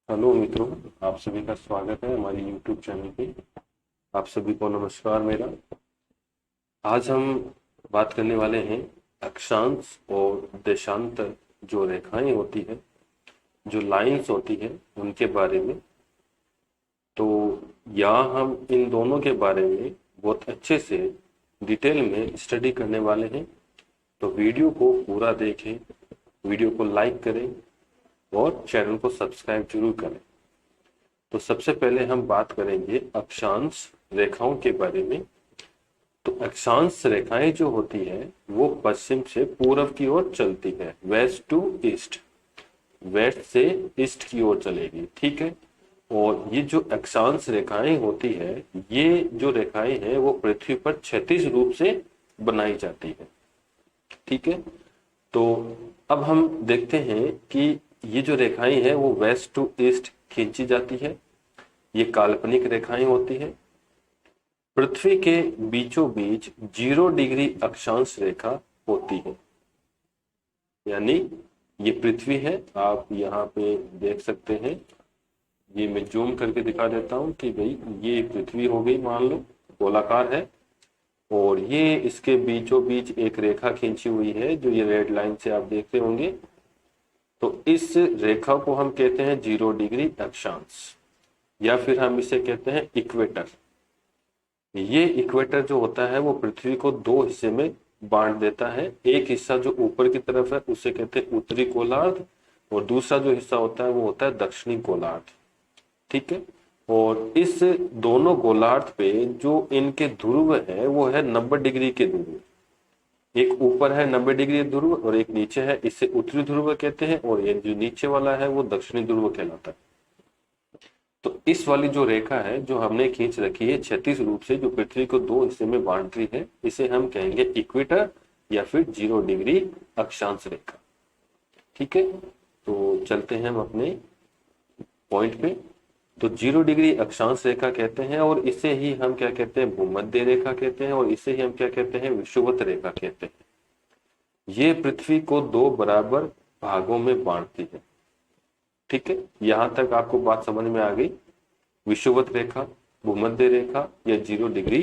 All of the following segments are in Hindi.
हेलो मित्रों, आप सभी का स्वागत है हमारे YouTube चैनल पे। आप सभी को नमस्कार मेरा। आज हम बात करने वाले हैं अक्षांश और देशांतर जो रेखाएं होती है, जो लाइंस होती है, उनके बारे में। तो यहाँ हम इन दोनों के बारे में बहुत अच्छे से डिटेल में स्टडी करने वाले हैं। तो वीडियो को पूरा देखें, वीडियो को लाइक करें और चैनल को सब्सक्राइब जरूर करें। तो सबसे पहले हम बात करेंगे अक्षांश रेखाओं के बारे में। तो अक्षांश रेखाएं जो होती है वो पश्चिम से पूर्व की ओर चलती है, वेस्ट टू ईस्ट, वेस्ट से ईस्ट की ओर चलेगी। ठीक है। और ये जो अक्षांश रेखाएं होती है, ये जो रेखाएं हैं वो पृथ्वी पर क्षैतिज रूप से बनाई जाती है। ठीक है। तो अब हम देखते हैं कि ये जो रेखाएं हैं वो वेस्ट टू ईस्ट खींची जाती है। ये काल्पनिक रेखाएं होती है। पृथ्वी के बीचों बीच 0 डिग्री अक्षांश रेखा होती है। यानी ये पृथ्वी है, आप यहाँ पे देख सकते हैं। ये मैं जूम करके दिखा देता हूं कि भाई ये पृथ्वी हो गई, मान लो गोलाकार है। और ये इसके बीचों बीच एक रेखा खींची हुई है जो ये रेड लाइन से आप देखते होंगे। तो इस रेखा को हम कहते हैं 0 डिग्री अक्षांश, या फिर हम इसे कहते हैं इक्वेटर। ये इक्वेटर जो होता है वो पृथ्वी को दो हिस्से में बांट देता है। एक हिस्सा जो ऊपर की तरफ है उसे कहते हैं उत्तरी गोलार्ध, और दूसरा जो हिस्सा होता है वो होता है दक्षिणी गोलार्ध। ठीक है। और इस दोनों गोलार्ध पे जो इनके ध्रुव है वो है 90 डिग्री के ध्रुव। एक ऊपर है 90 डिग्री ध्रुव और एक नीचे है, इसे उत्तरी ध्रुव कहते हैं। और ये जो नीचे वाला है वो दक्षिणी ध्रुव कहलाता है। तो इस वाली जो रेखा है जो हमने खींच रखी है क्षैतिज रूप से, जो पृथ्वी को दो हिस्से में बांट रही है, इसे हम कहेंगे इक्वेटर या फिर 0 डिग्री अक्षांश रेखा। ठीक है। तो चलते हैं हम अपने पॉइंट पे। तो 0 डिग्री अक्षांश रेखा कहते हैं, और इसे ही हम क्या कहते हैं, भूमध्य रेखा कहते हैं, और इसे ही हम क्या कहते हैं, विषुवत रेखा कहते हैं। ये पृथ्वी को दो बराबर भागों में बांटती है। ठीक है। यहां तक आपको बात समझ में आ गई। विषुवत रेखा, भूमध्य रेखा या 0 डिग्री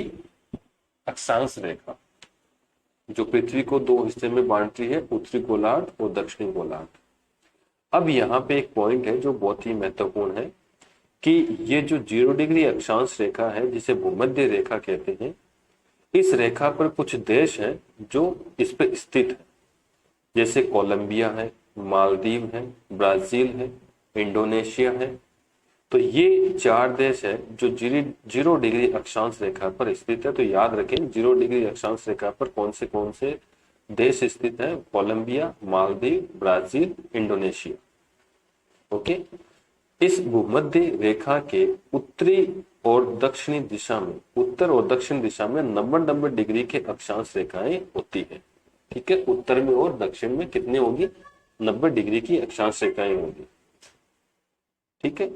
अक्षांश रेखा जो पृथ्वी को दो हिस्से में बांटती है, उत्तरी गोलार्ध और दक्षिणी गोलार्ध। अब यहाँ पे एक पॉइंट है जो बहुत ही महत्वपूर्ण है कि ये जो 0 डिग्री अक्षांश रेखा है जिसे भूमध्य रेखा कहते हैं, इस रेखा पर कुछ देश हैं जो इस पर स्थित है। जैसे कोलंबिया है, मालदीव है, ब्राजील है, इंडोनेशिया है। तो ये चार देश है जो 0 डिग्री अक्षांश रेखा पर स्थित है। तो याद रखें 0 डिग्री अक्षांश रेखा पर कौन से देश स्थित है, Colombia, Maldives, Brazil, Indonesia. Okay. इस भूमध्य रेखा के उत्तरी और दक्षिणी दिशा में, उत्तर और दक्षिण दिशा में 90-90 डिग्री के अक्षांश रेखाएं होती है। ठीक है। उत्तर में और दक्षिण में कितनी होगी, 90 डिग्री की अक्षांश रेखाएं होंगी। ठीक है।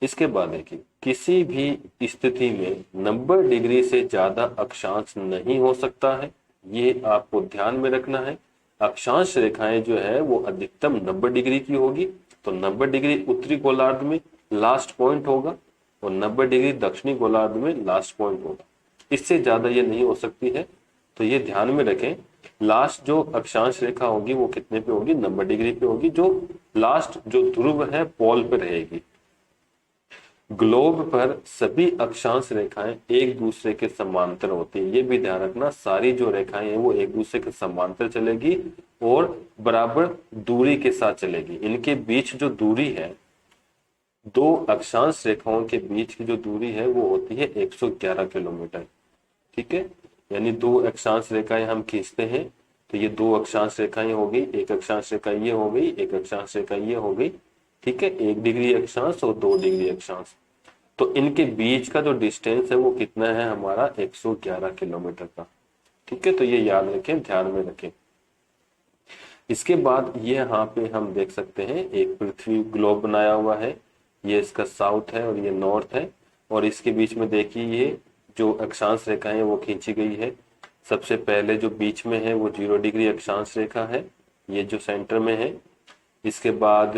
इसके बाद देखिए, किसी भी स्थिति में 90 डिग्री से ज्यादा अक्षांश नहीं हो सकता है, ये आपको ध्यान में रखना है। अक्षांश रेखाएं जो है वो अधिकतम 90 डिग्री की होगी। तो 90 डिग्री उत्तरी गोलार्ध में लास्ट पॉइंट होगा और 90 डिग्री दक्षिणी गोलार्ध में लास्ट पॉइंट होगा। इससे ज्यादा ये नहीं हो सकती है। तो ये ध्यान में रखें, लास्ट जो अक्षांश रेखा होगी वो कितने पे होगी, 90 डिग्री पे होगी, जो लास्ट जो ध्रुव है पोल पे रहेगी। ग्लोब पर सभी अक्षांश रेखाएं एक दूसरे के समांतर होती है। ये भी ध्यान रखना, सारी जो रेखाएं हैं वो एक दूसरे के समांतर चलेगी और बराबर दूरी के साथ चलेगी। इनके बीच जो दूरी है, दो अक्षांश रेखाओं के बीच की जो दूरी है वो होती है 111 किलोमीटर। ठीक है। यानी दो अक्षांश रेखाएं हम खींचते हैं तो ये दो अक्षांश रेखाएं हो गई, एक अक्षांश रेखा ये हो गई, एक अक्षांश रेखा ये हो गई। ठीक है। 1 डिग्री अक्षांश और 2 डिग्री अक्षांश। तो इनके बीच का जो डिस्टेंस है वो कितना है हमारा, 111 किलोमीटर का। ठीक है। तो ये याद रखें, ध्यान में रखें। इसके बाद ये यहाँ पे हम देख सकते हैं एक पृथ्वी ग्लोब बनाया हुआ है। ये इसका साउथ है और ये नॉर्थ है। और इसके बीच में देखिए ये जो अक्षांश रेखा है वो खींची गई है। सबसे पहले जो बीच में है वो 0 डिग्री अक्षांश रेखा है, ये जो सेंटर में है। इसके बाद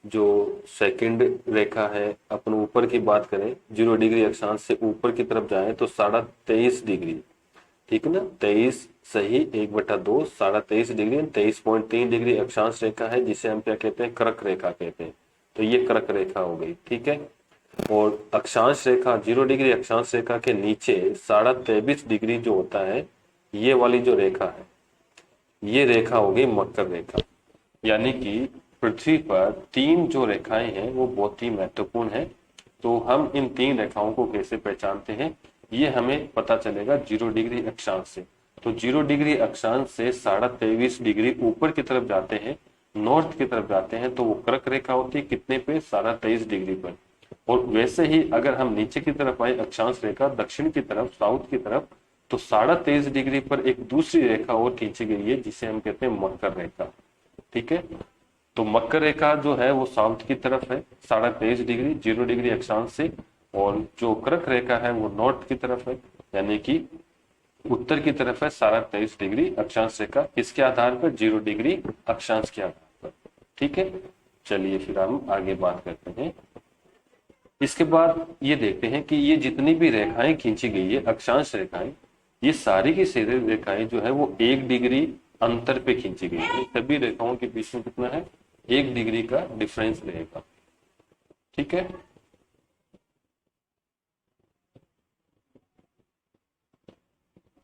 जो सेकंड रेखा है, अपन ऊपर की बात करें 0 डिग्री अक्षांश से ऊपर की तरफ जाए तो 23.5 डिग्री, ठीक है ना, 23 सही 1/2 23.5 डिग्री, 23.3 डिग्री अक्षांश रेखा है जिसे हम क्या कहते हैं, कर्क रेखा कहते हैं। तो ये कर्क रेखा हो गई, ठीक है। और अक्षांश रेखा 0 डिग्री अक्षांश रेखा के नीचे 23.5 डिग्री जो होता है, ये वाली जो रेखा है, ये रेखा हो गई मकर रेखा। यानी कि पृथ्वी पर 3 जो रेखाएं हैं वो बहुत ही महत्वपूर्ण है। तो हम इन 3 रेखाओं को कैसे पहचानते हैं, ये हमें पता चलेगा 0 डिग्री अक्षांश से। तो 0 डिग्री अक्षांश से 23.5 डिग्री ऊपर की तरफ जाते हैं, नॉर्थ की तरफ जाते हैं, तो वो कर्क रेखा होती है कितने पे, 23.5 डिग्री पर। और वैसे ही अगर हम नीचे की तरफ आए अक्षांश रेखा दक्षिण की तरफ, साउथ की तरफ, तो 23.5 डिग्री पर एक दूसरी रेखा और खींची गई है जिसे हम कहते हैं मकर रेखा, ठीक है। तो मकर रेखा जो है वो साउथ की तरफ है 23.5 डिग्री 0 डिग्री अक्षांश से, और जो कर्क रेखा है वो नॉर्थ की तरफ है, यानी कि उत्तर की तरफ है 23.5 डिग्री अक्षांश रेखा। किसके आधार पर, 0 डिग्री अक्षांश के आधार पर, ठीक है। चलिए फिर हम आगे बात करते हैं। इसके बाद ये देखते हैं कि ये जितनी भी रेखाएं खींची गई है अक्षांश रेखाएं, ये सारी की सारी रेखाएं जो है वो 1 डिग्री अंतर पे खींची गई है। सभी रेखाओं के बीच में कितना है, 1 डिग्री का डिफरेंस रहेगा, ठीक है।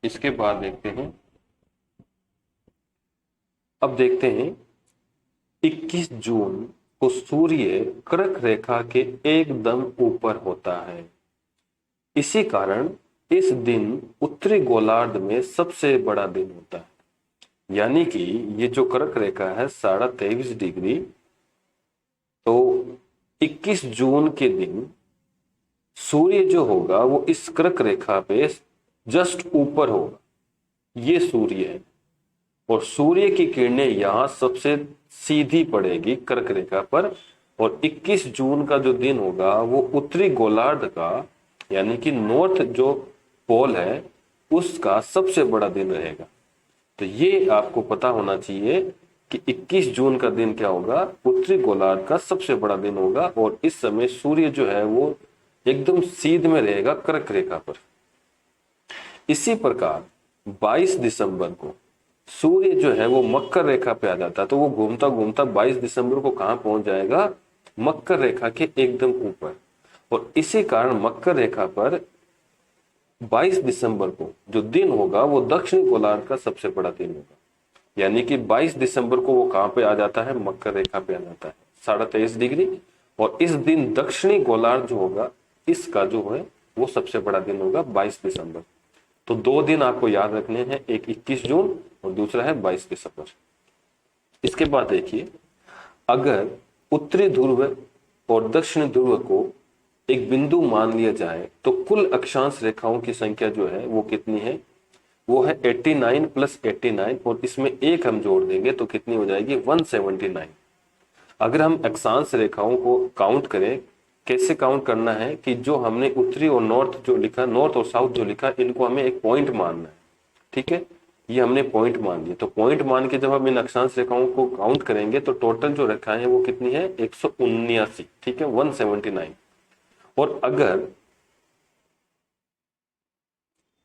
इसके बाद देखते हैं, अब देखते हैं 21 जून को सूर्य कर्क रेखा के एकदम ऊपर होता है। इसी कारण इस दिन उत्तरी गोलार्ध में सबसे बड़ा दिन होता है। यानी कि ये जो कर्क रेखा है 23.5 डिग्री, तो 21 जून के दिन सूर्य जो होगा वो इस कर्क रेखा पे जस्ट ऊपर होगा, ये सूर्य है। और सूर्य की किरणें यहां सबसे सीधी पड़ेगी कर्क रेखा पर, और 21 जून का जो दिन होगा वो उत्तरी गोलार्ध का, यानी कि नॉर्थ जो पोल है उसका सबसे बड़ा दिन रहेगा। तो ये आपको पता होना चाहिए कि 21 जून का दिन क्या होगा, उत्तरी गोलार्ध का सबसे बड़ा दिन होगा, और इस समय सूर्य जो है वो एकदम सीध में रहेगा कर्क रेखा पर। इसी प्रकार 22 दिसंबर को सूर्य जो है वो मकर रेखा पे आ जाता है, तो वो घूमता घूमता 22 दिसंबर को कहां पहुंच जाएगा, मकर रेखा के एकदम ऊपर। और इसी कारण मकर रेखा पर 22 दिसंबर को जो दिन होगा वो दक्षिण गोलार्ध का सबसे बड़ा दिन होगा। यानी कि 22 दिसंबर को वो कहां पे आ जाता है, मकर रेखा पे आ जाता है 23.5 डिग्री। और इस दिन दक्षिणी गोलार्ध जो होगा इसका जो है वो सबसे बड़ा दिन होगा 22 दिसंबर। तो 2 दिन आपको याद रखने हैं, एक 21 जून और दूसरा है 22 दिसंबर। इसके बाद देखिए, अगर उत्तरी ध्रुव और दक्षिण ध्रुव को एक बिंदु मान लिया जाए तो कुल अक्षांश रेखाओं की संख्या जो है वो कितनी है, वो है 89 + 89, और इसमें एक हम जोड़ देंगे तो कितनी हो जाएगी, 179। अगर हम अक्षांश रेखाओं को काउंट करें, कैसे काउंट करना है कि जो हमने उत्तरी और नॉर्थ जो लिखा, नॉर्थ और साउथ जो लिखा, इनको हमें एक पॉइंट मानना है, ठीक है। ये हमने पॉइंट मान लिया, तो पॉइंट मान के जब हम इन अक्षांश रेखाओं को काउंट करेंगे तो टोटल जो रेखाएं है वो कितनी है, 179, ठीक है, 179। और अगर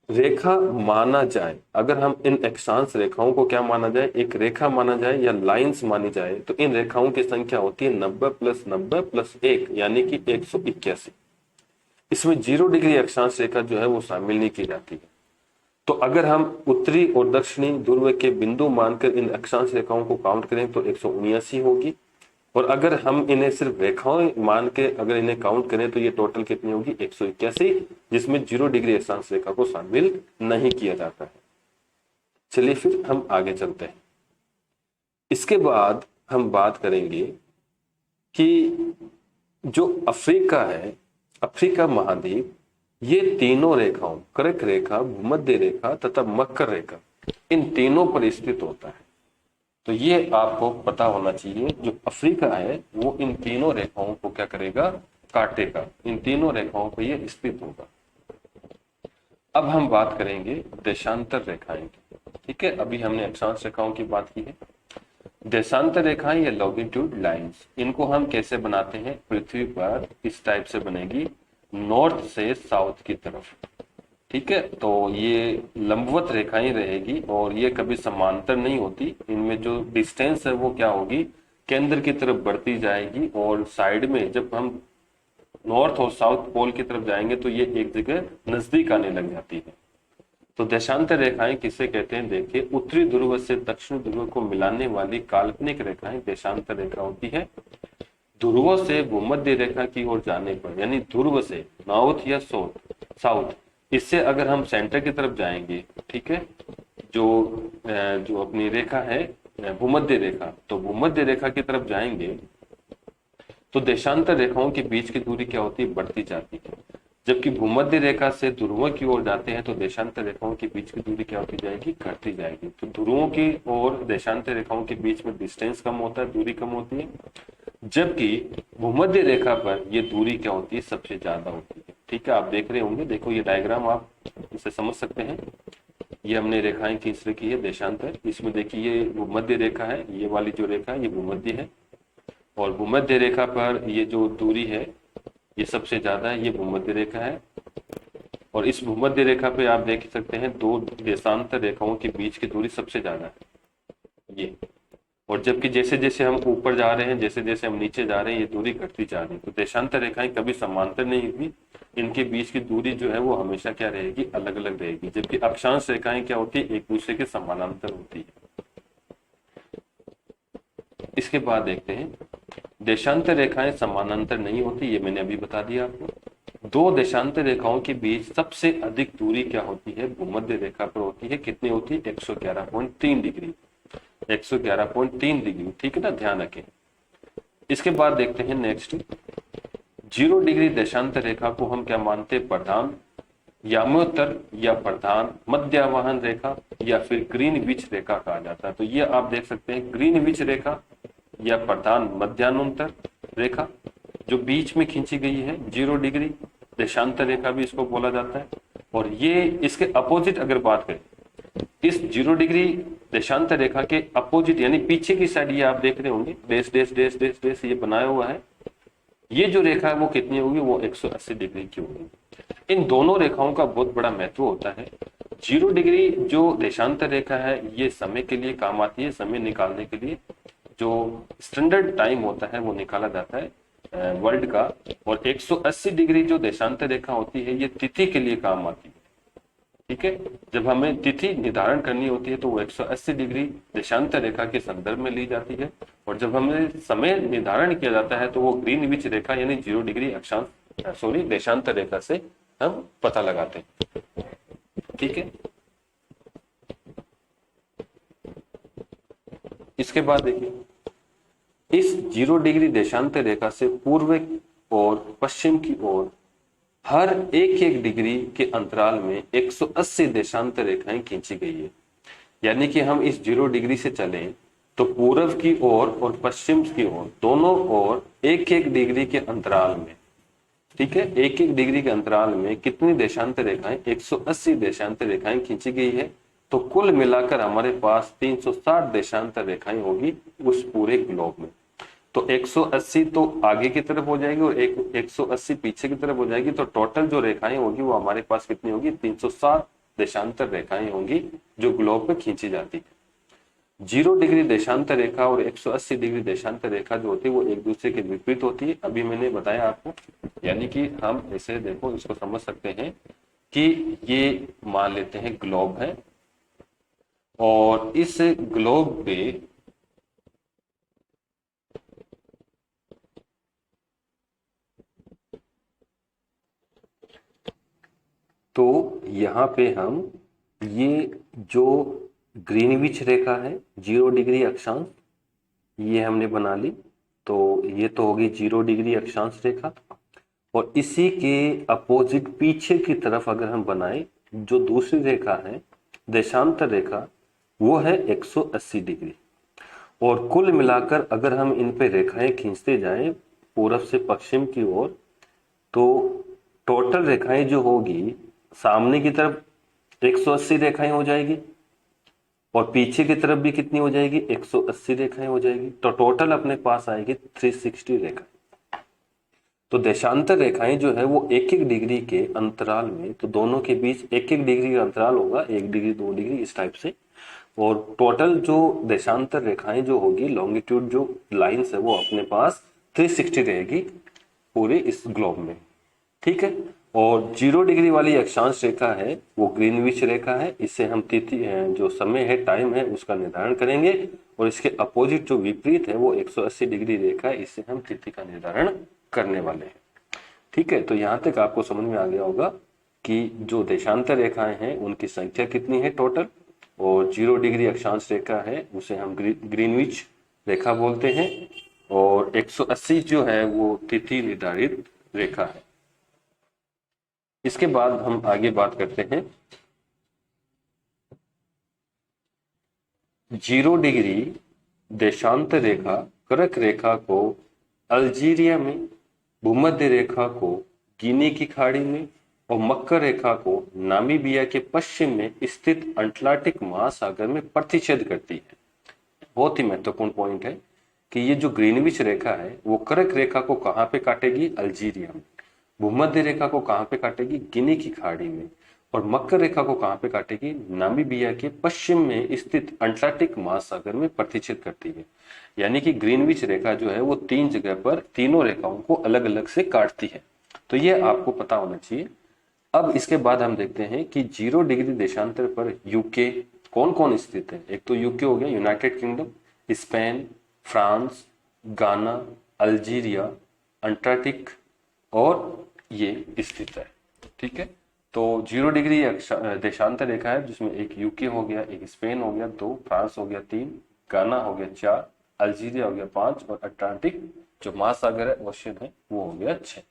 रेखा माना जाए, अगर हम इन अक्षांश रेखाओं को क्या माना जाए, एक रेखा माना जाए या लाइंस मानी जाए, तो इन रेखाओं की संख्या होती है 90 + 90 + 1, यानी कि 181। इसमें 0 डिग्री अक्षांश रेखा जो है वो शामिल नहीं की जाती है। तो अगर हम उत्तरी और दक्षिणी ध्रुव के बिंदु मानकर इन अक्षांश रेखाओं को काउंट करें तो 179 होगी। और अगर हम इन्हें सिर्फ रेखाएं मान के अगर इन्हें काउंट करें तो ये टोटल कितनी होगी, 181, जिसमें 0 डिग्री अक्षांश रेखा को शामिल नहीं किया जाता है। चलिए फिर हम आगे चलते हैं। इसके बाद हम बात करेंगे कि जो अफ्रीका है, अफ्रीका महाद्वीप, ये तीनों रेखाओं, कर्क रेखा, भूमध्य रेखा तथा मकर रेखा, इन तीनों पर स्थित होता है। तो ये आपको पता होना चाहिए, जो अफ्रीका है वो इन तीनों रेखाओं को क्या करेगा, काटेगा, इन तीनों रेखाओं पर ये स्थित होगा। अब हम बात करेंगे देशांतर रेखाएं की, ठीक है। अभी हमने अक्षांश रेखाओं की बात की है, देशांतर रेखाएं या लॉन्गिट्यूड लाइंस, इनको हम कैसे बनाते हैं? पृथ्वी पर इस टाइप से बनेगी, नॉर्थ से साउथ की तरफ। ठीक है, तो ये लंबवत रेखाएं रहेगी और ये कभी समांतर नहीं होती। इनमें जो डिस्टेंस है वो क्या होगी? केंद्र की तरफ बढ़ती जाएगी और साइड में जब हम नॉर्थ और साउथ पोल की तरफ जाएंगे तो ये एक जगह नजदीक आने लग जाती है। तो देशांतर रेखाएं किसे कहते हैं? देखिए, उत्तरी ध्रुव से दक्षिण ध्रुव को मिलाने वाली काल्पनिक रेखाएं देशांतर रेखा होती है। ध्रुवों से भूमध्य रेखा की ओर जाने पर, यानी ध्रुव से नॉर्थ या साउथ, इससे अगर हम सेंटर की तरफ जाएंगे, ठीक है, जो जो अपनी रेखा है भूमध्य रेखा, तो भूमध्य रेखा की तरफ जाएंगे तो देशांतर रेखाओं के बीच की दूरी क्या होती है? बढ़ती जाती है। जबकि भूमध्य रेखा से ध्रुवों की ओर जाते हैं तो देशांतर रेखाओं के बीच की दूरी क्या होती जाएगी? घटती जाएगी। तो ध्रुवों की और देशांतर रेखाओं के बीच में डिस्टेंस कम होता है, दूरी कम होती है, जबकि भूमध्य रेखा पर ये दूरी क्या होती है? सबसे ज्यादा होती है। ठीक है, आप देख रहे होंगे, देखो ये डायग्राम आप इसे समझ सकते हैं। ये हमने रेखाएं खींच रखी है देशांतर, इसमें देखिए ये भूमध्य रेखा है, ये वाली जो रेखा है ये भूमध्य है, और भूमध्य रेखा पर ये जो दूरी है ये सबसे ज्यादा है, ये भूमध्य रेखा है। और इस भूमध्य रेखा पे आप देख सकते हैं दो देशांतर रेखाओं के बीच की दूरी सबसे ज्यादा है ये। और जबकि जैसे जैसे हम ऊपर जा रहे हैं, जैसे जैसे हम नीचे जा रहे हैं, ये दूरी घटती जा रही है। तो देशांतर रेखाएं कभी समांतर नहीं हुई, इनके बीच की दूरी जो है वो हमेशा क्या रहेगी? अलग अलग रहेगी। जबकि अक्षांश रेखाएं क्या होती है? एक दूसरे के समानांतर होती है। इसके बाद देखते हैं, देशांतर रेखाएं समानांतर नहीं होती, ये मैंने अभी बता दिया आपको। दो देशांतर रेखाओं के बीच सबसे अधिक दूरी क्या होती है? भूमध्य रेखा पर होती है। कितनी होती है? 111.3 डिग्री, 111.3 डिग्री। ठीक है ना, ध्यान रखें। इसके बाद देखते हैं नेक्स्ट, 0 डिग्री देशांतर रेखा को हम क्या मानते हैं? प्रधान, यामोत्तर या प्रधान मध्यावहन रेखा या फिर ग्रीनविच रेखा कहा जाता है। तो ये आप देख सकते हैं, ग्रीनविच रेखा या प्रधान मध्यान्तर रेखा जो बीच में खींची गई है, 0 डिग्री देशांतर रेखा भी इसको बोला जाता है। और ये इसके अपोजिट अगर बात करें, इस 0 डिग्री देशांतर रेखा के अपोजिट यानी पीछे की साइड, ये आप देख रहे होंगे dash dash dash dash dash ये बनाया हुआ है, ये जो रेखा है वो कितनी होगी? वो 180 डिग्री की होगी। इन दोनों रेखाओं का बहुत बड़ा महत्व होता है। 0 डिग्री जो देशांतर रेखा है ये समय के लिए काम आती है, समय निकालने के लिए जो स्टैंडर्ड टाइम होता है वो निकाला जाता है वर्ल्ड का। और 180 डिग्री जो देशांतर रेखा होती है ये तिथि के लिए काम आती है। ठीक है, जब हमें तिथि निर्धारण करनी होती है तो वो 180 डिग्री देशांतर रेखा के संदर्भ में ली जाती है। और जब हमें समय निर्धारण किया जाता है तो वो ग्रीनविच रेखा यानी 0 डिग्री देशांतर रेखा से हम पता लगाते हैं। ठीक है, इसके बाद देखिए, इस 0 डिग्री देशांतर रेखा से पूर्व और पश्चिम की ओर हर एक डिग्री के अंतराल में 180 देशांतर रेखाएं खींची गई है। यानी कि हम इस 0 डिग्री से चलें तो पूर्व की ओर और पश्चिम की ओर दोनों ओर एक डिग्री के अंतराल में, ठीक है, एक डिग्री के अंतराल में कितनी देशांतर रेखाएं? 180 देशांतर रेखाएं खींची गई है। तो कुल मिलाकर हमारे पास 360 देशांतर रेखाएं होगी उस पूरे ग्लोब में। तो 180 तो आगे की तरफ हो जाएगी और 180 पीछे की तरफ हो जाएगी। तो टोटल जो रेखाएं होगी वो हमारे पास कितनी होगी? 360 देशांतर रेखाएं होंगी जो ग्लोब पे खींची जाती है। 0 डिग्री देशांतर रेखा और 180 डिग्री देशांतर रेखा जो होती है वो एक दूसरे के विपरीत होती है, अभी मैंने बताया आपको। यानी कि हम इसे देखो, इसको समझ सकते हैं कि ये मान लेते हैं ग्लोब है और इस ग्लोब पे तो यहाँ पे हम ये जो ग्रीनविच रेखा है 0 डिग्री अक्षांश, ये हमने बना ली। तो ये तो होगी 0 डिग्री अक्षांश रेखा। और इसी के अपोजिट पीछे की तरफ अगर हम बनाएं, जो दूसरी रेखा है देशांतर रेखा, वो है 180 डिग्री। और कुल मिलाकर अगर हम इन पे रेखाएं खींचते जाएं पूर्व से पश्चिम की ओर, तो टोटल रेखाएं जो होगी सामने की तरफ 180 रेखाएं हो जाएगी और पीछे की तरफ भी कितनी हो जाएगी, 180 रेखाएं हो जाएगी। तो टोटल अपने पास आएगी 360 रेखा। तो देशांतर रेखाएं जो है वो एक एक डिग्री के अंतराल में, तो दोनों के बीच एक एक डिग्री का अंतराल होगा, 1 डिग्री 2 डिग्री इस टाइप से। और टोटल जो देशांतर रेखाएं जो होगी, लॉन्गिट्यूड जो लाइंस है वो अपने पास 360 रहेगी पूरे इस ग्लोब में, ठीक है। और 0 डिग्री वाली अक्षांश रेखा है वो ग्रीनविच रेखा है। इससे हम तिथि जो समय है, टाइम है, उसका निर्धारण करेंगे। और इसके अपोजिट जो विपरीत है वो 180 डिग्री रेखा है, इससे हम तिथि का निर्धारण करने वाले हैं, ठीक है। तो यहाँ तक आपको समझ में आ गया होगा कि जो देशांतर रेखाएं हैं उनकी संख्या कितनी है टोटल, और 0 डिग्री अक्षांश रेखा है उसे हम ग्रीनविच रेखा बोलते हैं, और 180 जो है वो तिथि निर्धारित रेखा है। इसके बाद हम आगे बात करते हैं 0 डिग्री देशांतर रेखा कर्क रेखा को अल्जीरिया में, भूमध्य रेखा को गिनी की खाड़ी में, और मकर रेखा को नामीबिया के पश्चिम में स्थित अटलांटिक महासागर में प्रतिच्छेद करती है। बहुत ही महत्वपूर्ण पॉइंट है कि ये जो ग्रीनविच रेखा है वो कर्क रेखा को कहाँ पे काटेगी, अल्जीरिया में। भूमध्य रेखा को कहाँ पे काटेगी, गिनी की खाड़ी में। और मकर रेखा को कहाँ पे काटेगी, नामीबिया के पश्चिम में स्थित अटलांटिक महासागर में प्रतिच्छेद करती है। यानी कि ग्रीनविच रेखा जो है वो 3 जगह पर तीनों रेखाओं को अलग अलग से काटती है। तो ये आपको पता होना चाहिए। अब इसके बाद हम देखते हैं कि 0 डिग्री देशांतर पर यूके कौन कौन स्थित है। एक तो यूके हो गया, यूनाइटेड किंगडम, स्पेन, फ्रांस, गाना, अल्जीरिया, अंटार्कटिक और ये स्थित है, ठीक है। तो 0 डिग्री देशांतर रेखा है जिसमें एक यूके हो गया, एक स्पेन हो गया, 2 फ्रांस हो गया, 3 गाना हो गया, 4 अल्जीरिया हो गया, 5 और अटलांटिक जो महासागर है, ओशियन है, वो हो गया 6।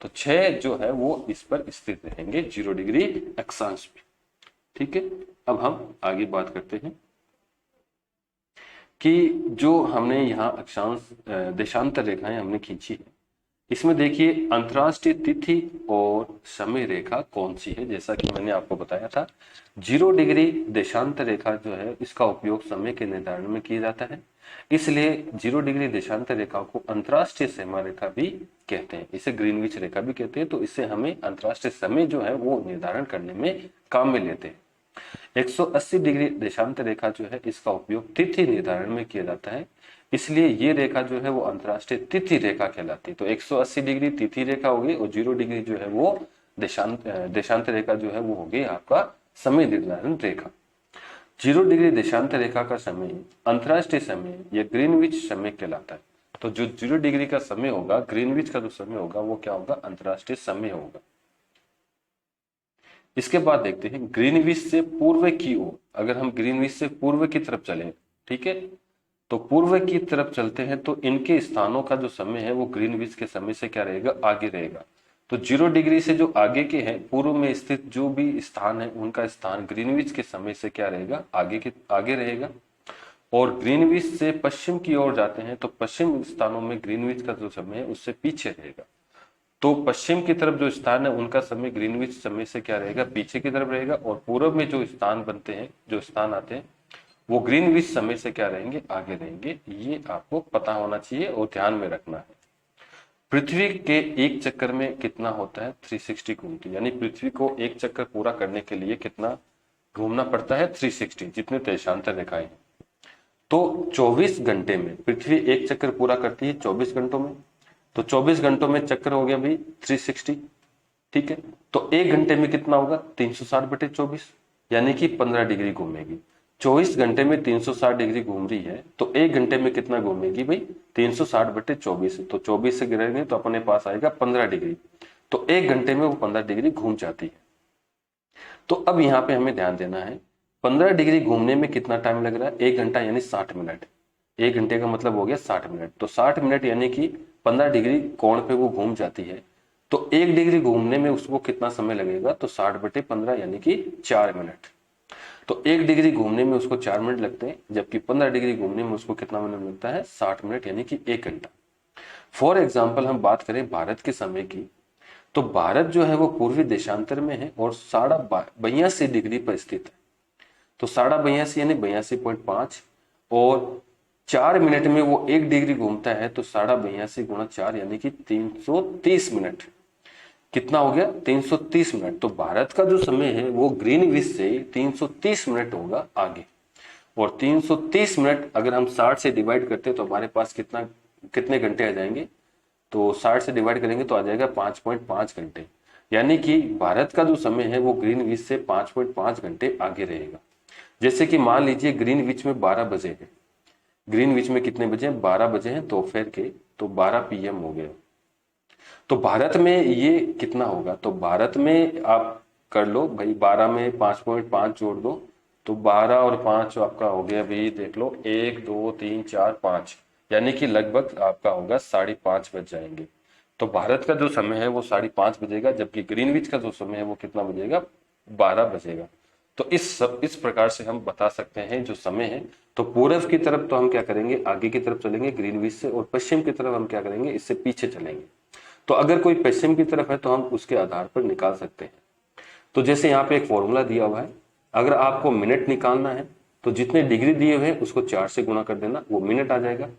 तो 6 जो है वो इस पर स्थित रहेंगे 0 डिग्री अक्षांश पे, ठीक है। अब हम आगे बात करते हैं कि जो हमने यहाँ अक्षांश देशांतर रेखाएं हमने खींची है, इसमें देखिए अंतरराष्ट्रीय तिथि और समय रेखा कौन सी है। जैसा कि मैंने आपको बताया था, 0 डिग्री देशांतर रेखा जो है इसका उपयोग समय के निर्धारण में किया जाता है, इसलिए 0 डिग्री देशांतर रेखा को अंतरराष्ट्रीय सीमा रेखा भी कहते हैं, इसे ग्रीनविच रेखा भी कहते हैं। तो इससे हमें अंतरराष्ट्रीय समय जो है वो निर्धारण करने में काम में लेते हैं। 180 डिग्री देशांतर रेखा जो है इसका उपयोग तिथि निर्धारण में किया जाता है, इसलिए ये रेखा जो है वो अंतरराष्ट्रीय तिथि रेखा कहलाती है। तो 180 डिग्री तिथि रेखा होगी और 0 डिग्री जो है वो देशांतर रेखा जो है वो होगी आपका समय निर्धारण रेखा। 0 डिग्री देशांतर रेखा का समय अंतरराष्ट्रीय समय या ग्रीनविच समय कहलाता है। तो जो 0 डिग्री का समय होगा, ग्रीनविच का जो समय होगा वो क्या होगा, अंतरराष्ट्रीय समय होगा। इसके बाद देखते हैं ग्रीनविच से पूर्व की ओर, अगर हम ग्रीनविच से पूर्व की तरफ चलें, ठीक है, तो पूर्व की तरफ चलते हैं तो इनके स्थानों का जो समय है वो ग्रीनविच के समय से क्या रहेगा, आगे रहेगा। तो 0 डिग्री से जो आगे के हैं, पूर्व में स्थित जो भी स्थान है उनका स्थान ग्रीनविच के समय से क्या रहेगा, आगे रहेगा। और ग्रीनविच से पश्चिम की ओर जाते हैं तो पश्चिम स्थानों में ग्रीनविच का जो समय है उससे पीछे रहेगा। तो पश्चिम की तरफ जो स्थान है उनका समय ग्रीनविच समय से क्या रहेगा, पीछे की तरफ रहेगा। और पूर्व में जो स्थान बनते हैं, जो स्थान आते हैं, वो ग्रीनविच समय से क्या रहेंगे, आगे रहेंगे। ये आपको पता होना चाहिए और ध्यान में रखना है। पृथ्वी के एक चक्कर में कितना होता है, 360 घूमती है। यानी पृथ्वी को एक चक्कर पूरा करने के लिए कितना घूमना पड़ता है, 360, जितने देशांतर रेखाएं हैं। तो 24 घंटे में पृथ्वी एक चक्कर पूरा करती है 24 घंटों में। तो 24 घंटों में चक्कर हो गया भाई 360, ठीक है। तो 1 घंटे में कितना होगा, 360/24, यानी कि 15 डिग्री घूमेगी। 24 घंटे में 360 डिग्री घूम रही है तो 1 घंटे में कितना घूमेगी भाई, 360/24। तो 24 से गिरेंगे तो अपने पास आएगा 15 डिग्री। तो 1 घंटे में वो 15 डिग्री घूम जाती है। तो अब यहाँ पे हमें ध्यान देना है, 15 डिग्री घूमने में कितना टाइम लग रहा है, 1 घंटा यानी 60 मिनट। 1 घंटे का मतलब हो गया 60 मिनट। तो 60 मिनट यानी कि 15 डिग्री कोण पे वो घूम जाती है। तो 1 डिग्री घूमने में उसको कितना समय लगेगा, तो 60/15 यानी कि 4 मिनट। तो 1 डिग्री घूमने में उसको 4 मिनट लगते हैं, जबकि 15 डिग्री घूमने में उसको कितना मिनट लगता है, 60 मिनट यानी कि 1 घंटा। फॉर एग्जाम्पल हम बात करें भारत के समय की, तो भारत जो है वो पूर्वी देशांतर में है और 82 डिग्री पर स्थित है। तो 82.5 यानी 82.5, और 4 मिनट में वो 1 डिग्री घूमता है, तो 82.5 गुणा 4 यानी कि 330 मिनट। कितना हो गया? 330 मिनट। तो भारत का जो समय है वो ग्रीनविच से 330 मिनट होगा आगे। और 330 मिनट अगर हम 60 से डिवाइड करते हैं तो हमारे पास कितने घंटे आ जाएंगे? तो 60 से डिवाइड करेंगे तो आ जाएगा 5.5 घंटे। यानी कि भारत का जो समय है वो ग्रीनविच से 5.5 घंटे आगे रहेगा। जैसे कि मान लीजिए ग्रीनविच में 12 बजे है, ग्रीनविच में कितने बजे हैं? 12 बजे हैं दोपहर के, तो 12 PM हो गया। तो भारत में ये कितना होगा? तो भारत में आप कर लो भाई, 12 में 5.5 जोड़ दो, तो 12 और 5 आपका हो गया भाई, देख लो 1 2 3 4 5, यानी कि लगभग आपका होगा 5:30 बज जाएंगे। तो भारत का जो समय है वो 5:30 बजेगा, जबकि ग्रीनविच का जो समय है वो कितना बजेगा? 12 बजेगा। तो इस प्रकार से हम बता सकते हैं जो समय है। तो पूर्व की तरफ तो हम क्या करेंगे? आगे की तरफ चलेंगे ग्रीनविच से, और पश्चिम की तरफ हम क्या करेंगे? इससे पीछे चलेंगे। तो अगर कोई पश्चिम की तरफ है तो हम उसके आधार पर निकाल सकते हैं। तो जैसे यहाँ पे एक फॉर्मूला दिया हुआ है, अगर आपको मिनट निकालना है तो जितने डिग्री दिए हुए हैं उसको 4 से गुणा कर देना, वो मिनट आ जाएगा।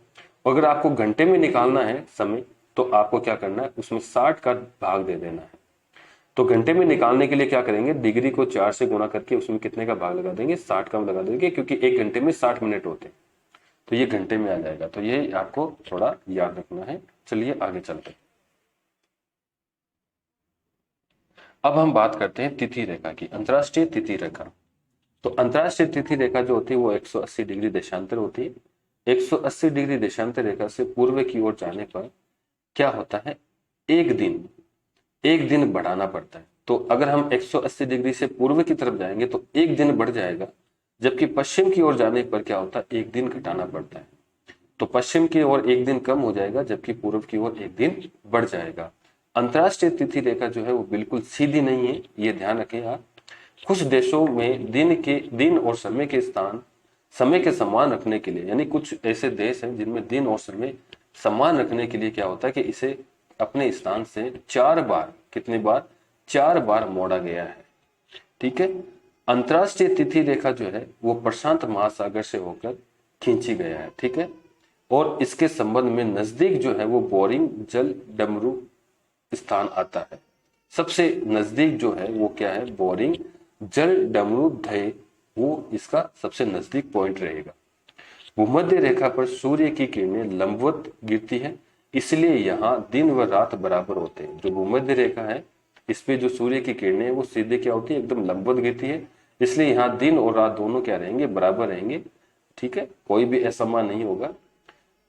अगर आपको घंटे में निकालना है समय, तो आपको क्या करना है? उसमें 60 का भाग दे देना है। तो घंटे में निकालने के लिए क्या करेंगे? डिग्री को 4 से गुणा करके उसमें कितने का भाग लगा देंगे? 60 का लगा देंगे, क्योंकि 1 घंटे में 60 मिनट होते हैं, तो ये घंटे में आ जाएगा। तो ये आपको थोड़ा याद रखना है। चलिए आगे चलते हैं। अब हम बात करते हैं तिथि रेखा की, अंतरराष्ट्रीय तिथि रेखा। तो अंतरराष्ट्रीय तिथि रेखा जो होती है वो 180 डिग्री देशांतर होती है। 180 डिग्री देशांतर रेखा से पूर्व की ओर जाने पर क्या होता है? एक दिन बढ़ाना पड़ता है। तो अगर हम 180 डिग्री से पूर्व की तरफ जाएंगे तो एक दिन बढ़ जाएगा, जबकि पश्चिम की ओर जाने पर क्या होता है? एक दिन घटाना पड़ता है। तो पश्चिम की ओर एक दिन कम हो जाएगा, जबकि पूर्व की ओर एक दिन बढ़ जाएगा। अंतरराष्ट्रीय तिथि रेखा जो है वो बिल्कुल सीधी नहीं है, ये ध्यान रखें आप। कुछ देशों में दिन और समय के समान रखने के लिए, यानी कुछ ऐसे देश हैं जिनमें दिन और समय समान रखने के लिए क्या होता है कि इसे अपने स्थान से 4 बार, कितने बार? 4 बार मोड़ा गया है। ठीक है। अंतरराष्ट्रीय तिथि रेखा जो है वो प्रशांत महासागर से होकर खींची गया है। ठीक है। और इसके संबंध में नजदीक जो है वो बोरिंग जल डमरू स्थान आता है। सबसे नजदीक जो है वो क्या है? बोरिंग जल डमरू धय, वो इसका सबसे नजदीक पॉइंट रहेगा। भूमध्य रेखा पर सूर्य की किरणें लंबवत गिरती है, इसलिए यहाँ दिन व रात बराबर होते हैं। जो भूमध्य रेखा है इस पे जो सूर्य की किरणें हैं वो सीधे क्या होती है? एकदम लंबवत गिरती है, इसलिए यहाँ दिन और रात दोनों क्या रहेंगे? बराबर रहेंगे। ठीक है, कोई भी असमान नहीं होगा।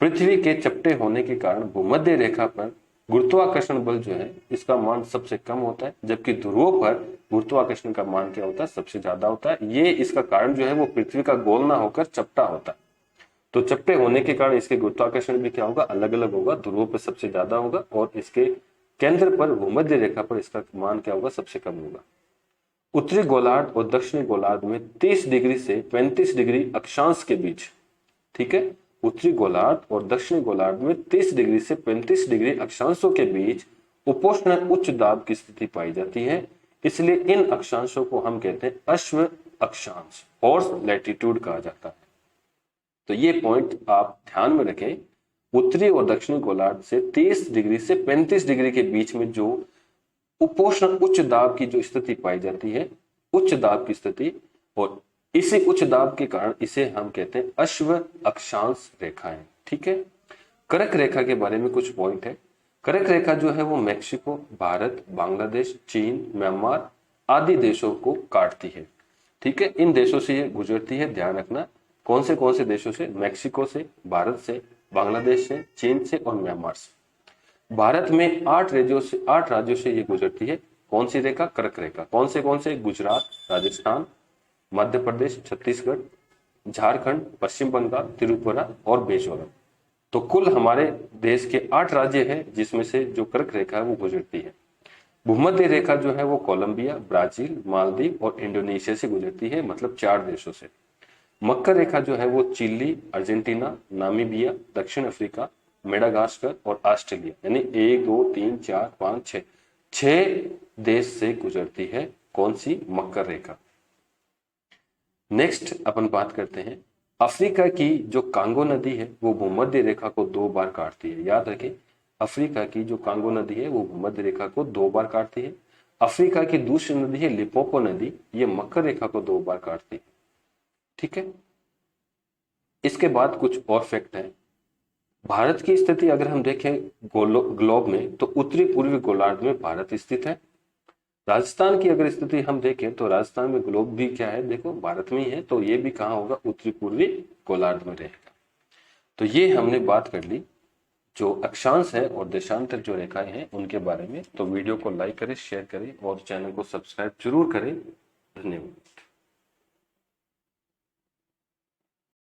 पृथ्वी के चपटे होने के कारण भूमध्य रेखा पर गुरुत्वाकर्षण बल जो है इसका मान सबसे कम होता है, जबकि ध्रुवों पर गुरुत्वाकर्षण का मान क्या होता है? सबसे ज्यादा होता है। ये इसका कारण जो है वो पृथ्वी का गोल ना होकर चपटा होता है। तो चपटे होने के कारण इसके गुरुत्वाकर्षण भी क्या होगा? अलग अलग होगा। ध्रुवों पर सबसे ज्यादा होगा और इसके केंद्र पर भूमध्य रेखा पर इसका मान क्या होगा? सबसे कम होगा। उत्तरी गोलार्ध और दक्षिणी गोलार्ध में 30 डिग्री से 35 डिग्री अक्षांश के बीच, ठीक है, उत्तरी गोलार्ध और दक्षिणी गोलार्ध में 30 डिग्री से 35 डिग्री अक्षांशों के बीच उपोष्ण उच्च दाब की स्थिति पाई जाती है। इसलिए इन अक्षांशों को हम कहते हैं अश्व अक्षांश, हॉर्स लैटिट्यूड कहा जाता है। तो ये पॉइंट आप ध्यान में रखें। उत्तरी और दक्षिणी गोलार्ध से 30 डिग्री से 35 डिग्री के बीच में जो उपोष्ण उच्च दाब की जो स्थिति पाई जाती है, उच्च दाब की स्थिति, और इसी उच्च दाब के कारण इसे हम कहते हैं अश्व अक्षांश रेखाएं। ठीक है। कर्क रेखा के बारे में कुछ पॉइंट है। कर्क रेखा जो है वो मैक्सिको, भारत, बांग्लादेश, चीन, म्यांमार आदि देशों को काटती है। ठीक है, इन देशों से ये गुजरती है, ध्यान रखना। कौन से देशों से? मैक्सिको से, भारत से, बांग्लादेश से, चीन से और म्यांमार से। भारत में 8 राज्यों से ये गुजरती है। कौन सी रेखा? कर्क रेखा। कौन से? गुजरात, राजस्थान, मध्य प्रदेश, छत्तीसगढ़, झारखंड, पश्चिम बंगाल, त्रिपुरा और मिजोरम। तो कुल हमारे देश के 8 राज्य हैं जिसमें से जो कर्क रेखा है वो गुजरती है। भूमध्य रेखा जो है वो कोलंबिया, ब्राजील, मालदीव और इंडोनेशिया से गुजरती है, मतलब 4 देशों से। मकर रेखा जो है वो चिली, अर्जेंटीना, नामीबिया, दक्षिण अफ्रीका, मेडागास्कर और ऑस्ट्रेलिया, यानी 1 2 3 4 5 6 6 देश से गुजरती है। कौन सी? मकर रेखा। नेक्स्ट अपन बात करते हैं, अफ्रीका की जो कांगो नदी है वो भूमध्य रेखा को 2 बार काटती है। याद रखें, अफ्रीका की जो कांगो नदी है वो भूमध्य रेखा को 2 बार काटती है। अफ्रीका की दूसरी नदी है लिपोपो नदी, ये मकर रेखा को 2 बार काटती है। ठीक है, इसके बाद कुछ और फैक्ट है। भारत की स्थिति अगर हम देखें ग्लोब में, तो उत्तरी पूर्वी गोलार्ध में भारत स्थित है। राजस्थान की अगर स्थिति हम देखें तो राजस्थान में ग्लोब भी क्या है, देखो भारत में ही है, तो ये भी कहाँ होगा, उत्तरी पूर्वी गोलार्ध में रहेगा। तो ये हमने बात कर ली जो अक्षांश है और देशांतर जो रेखाएं हैं उनके बारे में। तो वीडियो को लाइक करें, शेयर करें और चैनल को सब्सक्राइब जरूर करें। धन्यवाद।